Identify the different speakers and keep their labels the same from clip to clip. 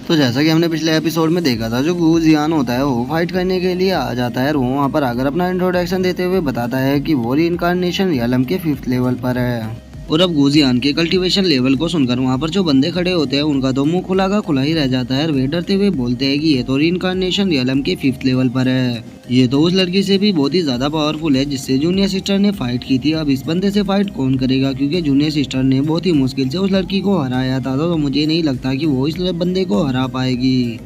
Speaker 1: तो जैसा कि हमने पिछले एपिसोड में देखा था, जो गू जियान होता है वो फाइट करने के लिए आ जाता है और वो वहाँ पर आकर अपना इंट्रोडक्शन देते हुए बताता है कि वो रीइंकार्नेशन रियलम के 5th लेवल पर है। और अब गुजियान के कल्टीवेशन लेवल को सुनकर वहाँ पर जो बंदे खड़े होते हैं उनका तो मुंह खुला का खुला ही रह जाता है और वे डरते हुए बोलते हैं कि ये तो रीइंकार्नेशन रियलम के 5th लेवल पर है। ये तो उस लड़की से भी बहुत ही ज्यादा पावरफुल है जिससे जूनियर सिस्टर ने फाइट की थी। अब इस बंदे से फाइट कौन करेगा, क्योंकि जूनियर सिस्टर ने बहुत ही मुश्किल से उस लड़की को हराया था, तो मुझे नहीं लगता कि वो इस बंदे को हरा पाएगी।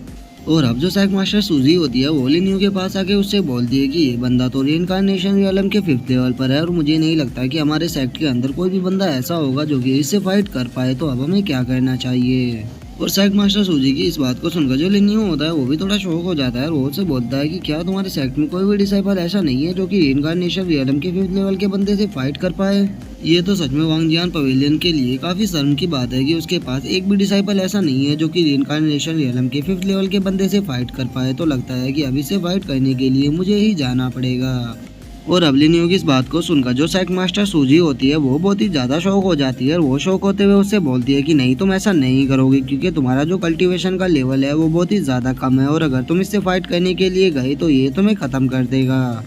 Speaker 1: और अब जो सैक मास्टर सूजी होती है वो लिन्यू के पास आके उससे बोलती है कि ये बंदा तो रीइंकार्नेशन रियलम के 5th लेवल पर है और मुझे नहीं लगता कि हमारे सेक्ट के अंदर कोई भी बंदा ऐसा होगा जो कि इससे फाइट कर पाए, तो अब हमें क्या करना चाहिए। और सैक मास्टर सूजी की इस बात को सुनकर जो लिन्यू होता है वो भी थोड़ा शौक हो जाता है और वो उससे बोलता है कि क्या तुम्हारे सेक्ट में कोई भी डिसाइपल ऐसा नहीं है जो कि रीइंकार्नेशन रियलम के 5th लेवल के बंदे से फाइट कर पाए। ये तो सच में वांग जियान पवेलियन के लिए काफी शर्म की बात है कि उसके पास एक भी डिसाइपल ऐसा नहीं है जो कि रीइंकार्नेशन रियलम के 5th लेवल के बंदे से फाइट कर पाए। तो लगता है कि अभी से फाइट करने के लिए मुझे ही जाना पड़ेगा। और अब लिन्यू की इस बात को सुनकर जो सैक मास्टर सूजी होती है वो बहुत ही ज्यादा शौक हो जाती है और वो शौक होते हुए उससे बोलती है कि नहीं, तुम ऐसा नहीं करोगे क्योंकि तुम्हारा जो कल्टीवेशन का लेवल है वो बहुत ही ज्यादा कम है और अगर तुम इससे फाइट करने के लिए गए तो ये तुम्हें खत्म कर देगा।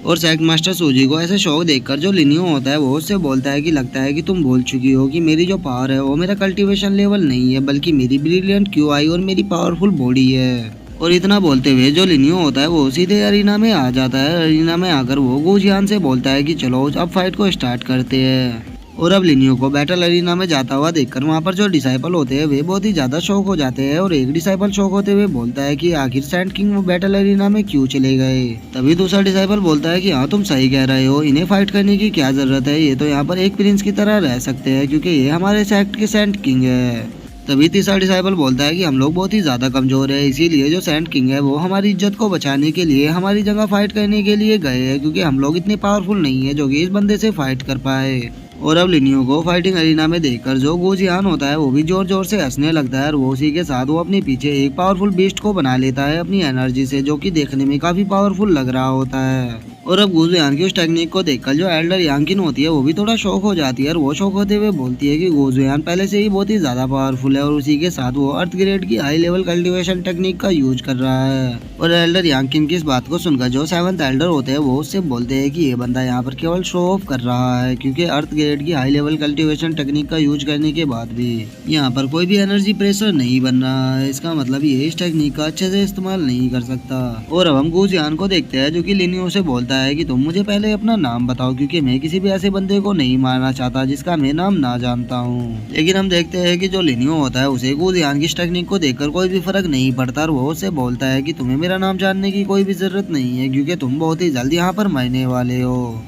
Speaker 1: और सैक मास्टर सूजी को ऐसे शौक देखकर जो लिन्यू होता है वो उससे बोलता है कि लगता है कि तुम भूल चुकी हो कि मेरी जो पावर है वो मेरा कल्टीवेशन लेवल नहीं है बल्कि मेरी ब्रिलियंट क्यूआई और मेरी पावरफुल बॉडी है। और इतना बोलते हुए जो लिन्यू होता है वो सीधे अरीना में आ जाता है। अरीना में आकर वो गुजियान से बोलता है कि चलो अब फाइट को स्टार्ट करते हैं। और अब लिन्यू को बैटल अरीना में जाता हुआ देखकर वहाँ पर जो डिसाइपल होते हैं वे बहुत ही ज्यादा शौक हो जाते हैं और एक डिसाइपल शौक होते हुए बोलता है कि आखिर सैंड किंग वो बैटल अरीना में क्यों चले गए। तभी दूसरा डिसाइपल बोलता है कि हाँ, तुम सही कह रहे हो, इन्हें फाइट करने की क्या जरूरत है, ये तो यहाँ पर एक प्रिंस की तरह रह सकते हैं क्योंकि ये हमारे सेक्ट के सैंड किंग है। तभी तीसरा डिसाइपल बोलता है कि हम लोग बहुत ही ज्यादा कमजोर है, इसीलिए जो सैंड किंग है वो हमारी इज्जत को बचाने के लिए हमारी जगह फाइट करने के लिए गए हैं, क्योंकि हम लोग इतने पावरफुल नहीं है जो कि इस बंदे से फाइट कर पाए। और अब लिन्यू को फाइटिंग अरीना में देखकर जो गुजियान होता है वो भी जोर जोर से हंसने लगता है और वो उसी के साथ वो अपने पीछे एक पावरफुल बीस्ट को बना लेता है अपनी एनर्जी से, जो कि देखने में काफी पावरफुल लग रहा होता है। और अब गुजियान की उस टेक्निक को देखकर जो एल्डर यांकिन होती है वो भी थोड़ा शौक हो जाती है और वो शौक होते हुए बोलती है कि गुजियान पहले से ही बहुत ही ज्यादा पावरफुल है और उसी के साथ वो अर्थ ग्रेड की हाई लेवल कल्टीवेशन टेक्निक का यूज कर रहा है। और एल्डर यांकिन की इस बात को सुनकर जो 7th एल्डर होते हैं वो उससे बोलते हैं कि ये बंदा यहाँ पर केवल शो ऑफ कर रहा है, क्योंकि अर्थ ग्रेड की हाई लेवल कल्टीवेशन टेक्निक का यूज करने के बाद भी यहाँ पर कोई भी एनर्जी प्रेशर नहीं बन रहा है, इसका मतलब ये इस टेक्निक का अच्छे से इस्तेमाल नहीं कर सकता। और अब हम गुजियान को देखते हैं जो कि लिन्यू से बोलता है कि तुम मुझे पहले अपना नाम बताओ, क्योंकि मैं किसी भी ऐसे बंदे को नहीं मारना चाहता जिसका मैं नाम ना जानता हूँ। लेकिन हम देखते हैं कि जो लिन्यू होता है उसे गुजियान की इस टेक्निक को देखकर कोई भी फर्क नहीं पड़ता और वो उससे बोलता है कि तुम्हें मेरा नाम जानने की कोई भी जरूरत नहीं है, क्योंकि तुम बहुत ही जल्दी यहाँ पर मरने वाले हो।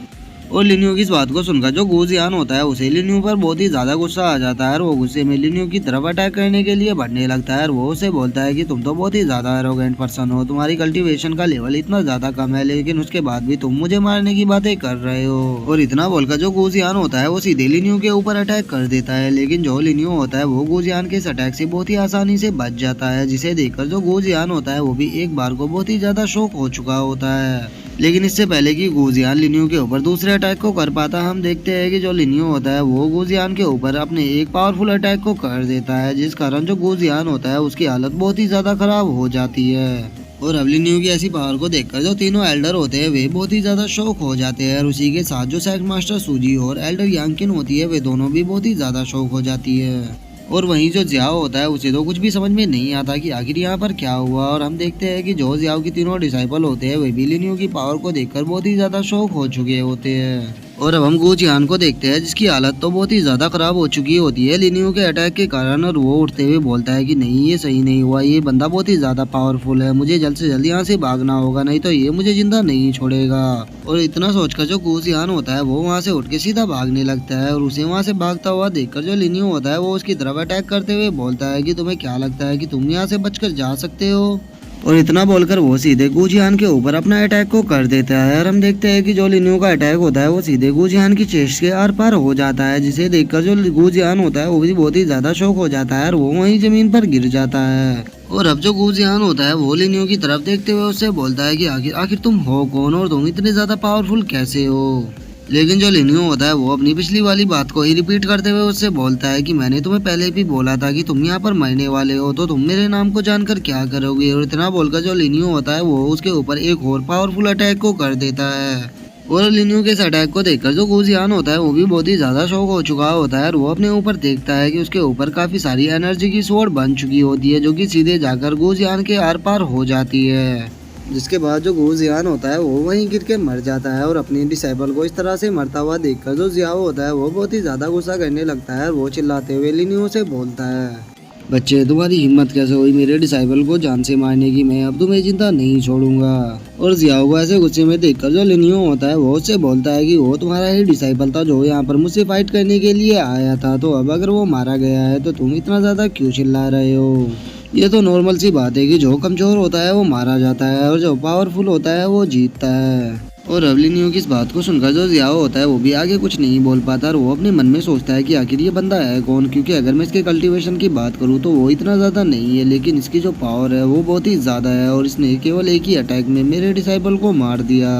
Speaker 1: और लिन्यू की इस बात को सुनकर जो गुजियान होता है उसे लिन्यू पर बहुत ही ज्यादा गुस्सा आ जाता है और वो गुस्से में लिन्यू की तरफ अटैक करने के लिए बढ़ने लगता है और वो उसे बोलता है कि तुम तो बहुत ही ज्यादा एरोगेंट पर्सन हो, तुम्हारी कल्टीवेशन का लेवल इतना ज्यादा कम है लेकिन उसके बाद भी तुम मुझे मारने की बातें कर रहे हो। और इतना बोलकर जो गुजियान होता है वो सीधे लिन्यू के ऊपर अटैक कर देता है, लेकिन जो लिन्यू होता है वो गुजियान के इस अटैक से बहुत ही आसानी से बच जाता है, जिसे देखकर जो गुजियान होता है वो भी एक बार को बहुत ही ज्यादा शॉक हो चुका होता है। लेकिन इससे पहले कि गुजियान लिन्यू के ऊपर दूसरे अटैक को कर पाता, हम देखते हैं कि जो लिन्यू होता है वो गुजियान के ऊपर अपने एक पावरफुल अटैक को कर देता है, जिस कारण जो गुजियान होता है उसकी हालत बहुत ही ज्यादा खराब हो जाती है। और अब लिन्यू की ऐसी पावर को देखकर जो तीनों एल्डर होते हैं वे बहुत ही ज्यादा शौक हो जाते हैं और उसी के साथ जो सैक मास्टर सूजी और एल्डर यांकिन होती है वे दोनों भी बहुत ही ज्यादा शौक हो जाती है। और वहीं जो जियाओ होता है उसे तो कुछ भी समझ में नहीं आता कि आखिर यहाँ पर क्या हुआ, और हम देखते हैं कि जो जियाओ की तीनों डिसाइपल होते हैं वे भी लिन्यू की पावर को देखकर बहुत ही ज्यादा शौक हो चुके होते हैं। और अब हम गुजियान को देखते हैं जिसकी हालत तो बहुत ही ज्यादा खराब हो चुकी होती है लिन्यू के अटैक के कारण, और वो उठते हुए बोलता है कि नहीं, ये सही नहीं हुआ, ये बंदा बहुत ही ज्यादा पावरफुल है, मुझे जल्द से जल्द यहाँ से भागना होगा, नहीं तो ये मुझे जिंदा नहीं छोड़ेगा। और इतना सोचकर जो गुजियान होता है वो वहाँ से उठ के सीधा भागने लगता है और उसे वहाँ से भागता हुआ देखकर जो लिन्यू होता है वो उसकी तरफ अटैक करते हुए बोलता है कि तुम्हें क्या लगता है कि तुम यहाँ से बचकर जा सकते हो। और इतना बोलकर वो सीधे गुजियान के ऊपर अपना अटैक को कर देता है और हम देखते हैं कि जो लिन्यू का अटैक होता है वो सीधे गुजियान की चेस्ट के आर पार हो जाता है, जिसे देखकर जो गुजियान होता है वो भी बहुत ही ज्यादा शौक हो जाता है और वो वहीं जमीन पर गिर जाता है। और अब जो गुजियान होता है वो लिन्यू की तरफ देखते हुए उससे बोलता है कि आखिर आखिर तुम हो कौन और तुम इतने ज्यादा पावरफुल कैसे हो। लेकिन जो लिनियो होता है वो अपनी पिछली वाली बात को ही रिपीट करते हुए उससे बोलता है कि मैंने तुम्हें पहले भी बोला था कि तुम यहाँ पर मरने वाले हो, तो तुम मेरे नाम को जानकर क्या करोगे। और इतना बोलकर जो लिनियो होता है वो उसके ऊपर एक और पावरफुल अटैक को कर देता है। और लिनियो के इस अटैक को देखकर जो गुजियान होता है वो भी बहुत ही ज्यादा शौक हो चुका होता है और वो अपने ऊपर देखता है कि उसके ऊपर काफी सारी एनर्जी की स्वॉर्ड बन चुकी होती है, जो कि सीधे जाकर गुजियान के आर पार हो जाती है। जिसके बाद जो गुजियान होता है वो वहीं गिर के मर जाता है और अपनी डिसेबल को इस तरह से मरता हुआ देखकर जो जियाओ होता है वो बहुत ही ज्यादा गुस्सा करने लगता है और वो चिल्लाते हुए लिनियो से बोलता है, बच्चे तुम्हारी हिम्मत कैसे हुई मेरे डिसाइबल को जान से मारने की, मैं अब तुम्हें जिंदा नहीं छोड़ूंगा। और जियाओ को ऐसे गुस्से में देखकर जो लिनियो होता है वो उससे बोलता है कि वो तुम्हारा ही डिसाइबल था जो यहाँ पर मुझसे फाइट करने के लिए आया था, तो अब अगर वो मारा गया है तो तुम इतना ज्यादा क्यों चिल्ला रहे हो। ये तो नॉर्मल सी बात है कि जो कमजोर होता है वो मारा जाता है और जो पावरफुल होता है वो जीतता है। और अब लिनियो की इस बात को सुनकर जो जियाओ होता है वो भी आगे कुछ नहीं बोल पाता और वो अपने मन में सोचता है कि आखिर ये बंदा है कौन, क्योंकि अगर मैं इसके कल्टीवेशन की बात करूँ तो वो इतना ज़्यादा नहीं है, लेकिन इसकी जो पावर है वो बहुत ही ज़्यादा है और इसने केवल एक ही अटैक में मेरे डिसाइबल को मार दिया।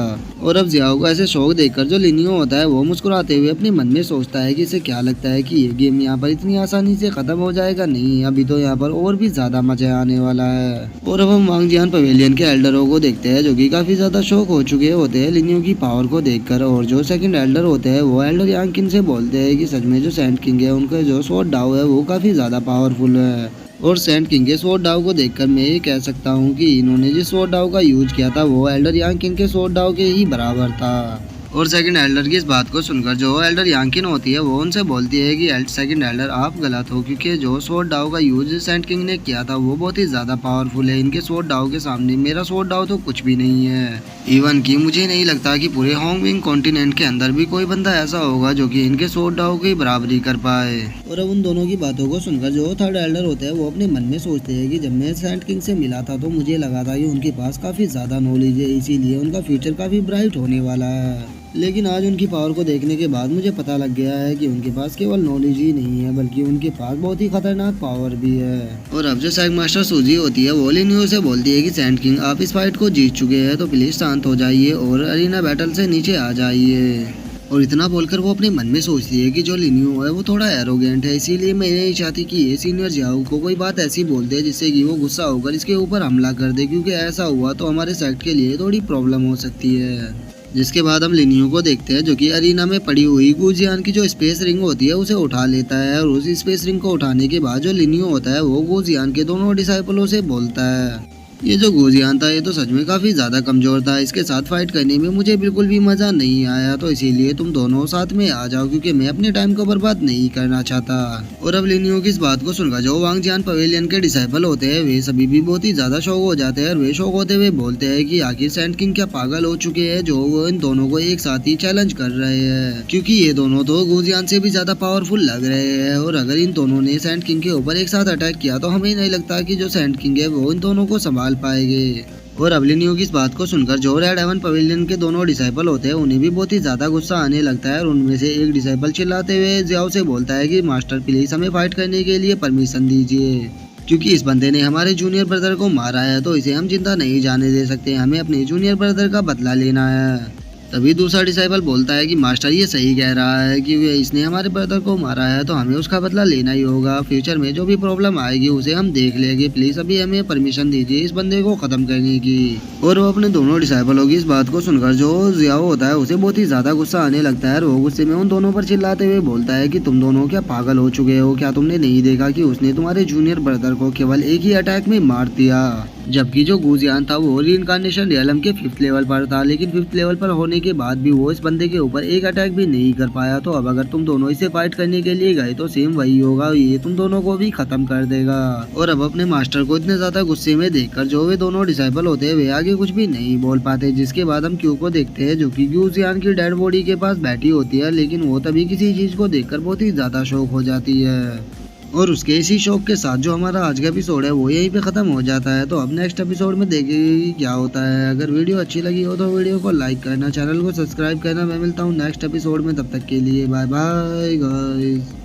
Speaker 1: और अब जियाओ को ऐसे शौक देखकर जो लिनियो होता है वो मुस्कुराते हुए अपने मन में सोचता है कि इसे क्या लगता है कि ये गेम यहाँ पर इतनी आसानी से खत्म हो जाएगा, नहीं अभी तो यहाँ पर और भी ज्यादा मजा आने वाला है। और अब हम वांगजियान पवेलियन के एल्डरों को देखते हैं जो कि काफी ज्यादा शौक हो चुके होते हैं लिनियो की पावर को देखकर। और जो सेकंड एल्डर होते हैं वो एल्डर यांकिन से बोलते हैं कि सच में जो सैंड किंग है उनका जो स्वॉर्ड डाउ है वो काफी ज्यादा पावरफुल है। और सैंड किंग के स्वॉर्ड डाउ को देखकर मैं ये कह सकता हूँ कि इन्होंने जिस स्वॉर्ड डाउ का यूज किया था वो एल्डर यांकिन के स्वॉर्ड डाउ के ही बराबर था। और सेकंड एल्डर की इस बात को सुनकर जो एल्डर यांकिन होती है वो उनसे बोलती है कि सेकंड एल्डर आप गलत हो, क्योंकि जो स्वॉर्ड डाउ का यूज सैंड किंग ने किया था वो बहुत ही ज्यादा पावरफुल है, इनके स्वॉर्ड डाउ के सामने मेरा स्वॉर्ड डाउ तो कुछ भी नहीं है। इवन कि मुझे नहीं लगता कि पूरे होंगविंग कॉन्टिनेंट के अंदर भी कोई बंदा ऐसा होगा जो कि इनके स्वॉर्ड डाउ की बराबरी कर पाए। और अब उन दोनों की बातों को सुनकर जो थर्ड एल्डर होते हैं वो अपने मन में सोचते हैं कि जब मैं सैंड किंग से मिला था तो मुझे लगा था कि उनके पास काफी ज्यादा नॉलेज है, इसीलिए उनका फ्यूचर काफी ब्राइट होने वाला है। लेकिन आज उनकी पावर को देखने के बाद मुझे पता लग गया है कि उनके पास केवल नॉलेज ही नहीं है बल्कि उनके पास बहुत ही खतरनाक पावर भी है। और अब जो सैग मास्टर सूजी होती है वो लिनियो से बोलती है कि सैंड किंग आप इस फाइट को जीत चुके हैं तो प्लीज शांत हो जाइए और अरीना बैटल से नीचे आ जाइए। और इतना बोलकर वो अपने मन में सोचती है कि जो लिनियो है वो थोड़ा एरोगेंट है, इसीलिए मैं नहीं चाहती कि ये सीनियर जियाओ को कोई बात ऐसी बोल दे जिससे कि वो गुस्सा होकर इसके ऊपर हमला कर दे, क्योंकि ऐसा हुआ तो हमारे सेक्ट के लिए थोड़ी प्रॉब्लम हो सकती है। जिसके बाद हम लिनियो को देखते हैं जो कि अरीना में पड़ी हुई गुजियान की जो स्पेस रिंग होती है उसे उठा लेता है। और उस स्पेस रिंग को उठाने के बाद जो लिनियो होता है वो गुजियान के दोनों डिसाइपलों से बोलता है, ये जो गुजियान था ये तो सच में काफी ज्यादा कमजोर था, इसके साथ फाइट करने में मुझे बिल्कुल भी मजा नहीं आया, तो इसीलिए तुम दोनों साथ में आ जाओ क्योंकि मैं अपने टाइम को बर्बाद नहीं करना चाहता। और अब लिनियो की इस बात को सुनकर जो वांगजियान पवेलियन के डिसाइपल होते हैं वे सभी भी बहुत ही ज्यादा शौक हो जाते हैं और वे शौक होते हुए बोलते हैं कि आखिर सैंड किंग क्या पागल हो चुके हैं जो वो इन दोनों को एक साथ ही चैलेंज कर रहे हैं, क्योंकि ये दोनों तो गुजियान से भी ज्यादा पावरफुल लग रहे हैं। और अगर इन दोनों ने सैंड किंग के ऊपर एक साथ अटैक किया तो हमें नहीं लगता कि जो सैंड किंग है वो इन दोनों को संभाल पाएंगे। और अब लिनियो की इस बात को सुनकर जो रेड हेवन पवेलियन के दोनों डिसाइपल होते हैं उन्हें भी बहुत ही ज्यादा गुस्सा आने लगता है और उनमें से एक डिसाइपल चिल्लाते हुए जियाओ से बोलता है कि मास्टर प्लीज हमें फाइट करने के लिए परमिशन दीजिए, क्योंकि इस बंदे ने हमारे जूनियर ब्रदर को मारा है तो इसे हम जिंदा नहीं जाने दे सकते, हमें अपने जूनियर ब्रदर का बदला लेना है। तभी दूसरा डिसाइपल बोलता है कि मास्टर ये सही कह रहा है कि इसने हमारे ब्रदर को मारा है तो हमें उसका बदला लेना ही होगा, फ्यूचर में जो भी प्रॉब्लम आएगी उसे हम देख लेंगे, प्लीज अभी हमें परमिशन दीजिए इस बंदे को खत्म करने की। और वो अपने दोनों डिसाइपलों की इस बात को सुनकर जो जियाओ होता है उसे बहुत ही ज्यादा गुस्सा आने लगता है और वो गुस्से में उन दोनों पर चिल्लाते हुए बोलता है कि तुम दोनों क्या पागल हो चुके हो, क्या तुमने नहीं देखा कि उसने तुम्हारे जूनियर ब्रदर को केवल एक ही अटैक में मार दिया, जबकि जो गुजियान था वो रीइंकार्नेशन रियलम के 5th लेवल पर था, लेकिन 5th लेवल पर होने के बाद भी वो इस बंदे के ऊपर एक अटैक भी नहीं कर पाया, तो अब अगर तुम दोनों इसे फाइट करने के लिए गए तो सेम वही होगा, ये तुम दोनों को भी खत्म कर देगा। और अब अपने मास्टर को इतने ज्यादा गुस्से में देखकर जो वे दोनों डिसाइपल होते हैं वे आगे कुछ भी नहीं बोल पाते। जिसके बाद हम क्यू को देखते हैं जो कि गुजियान की डेड बॉडी के पास बैठी होती है, लेकिन वो तभी किसी चीज को देखकर बहुत ही ज्यादा शौक हो जाती है। और उसके इसी शौक के साथ जो हमारा आज का एपिसोड है वो यहीं पे ख़त्म हो जाता है। तो अब नेक्स्ट एपिसोड में देखेंगे क्या होता है। अगर वीडियो अच्छी लगी हो तो वीडियो को लाइक करना, चैनल को सब्सक्राइब करना। मैं मिलता हूँ नेक्स्ट एपिसोड में, तब तक के लिए बाय बाय गाइस।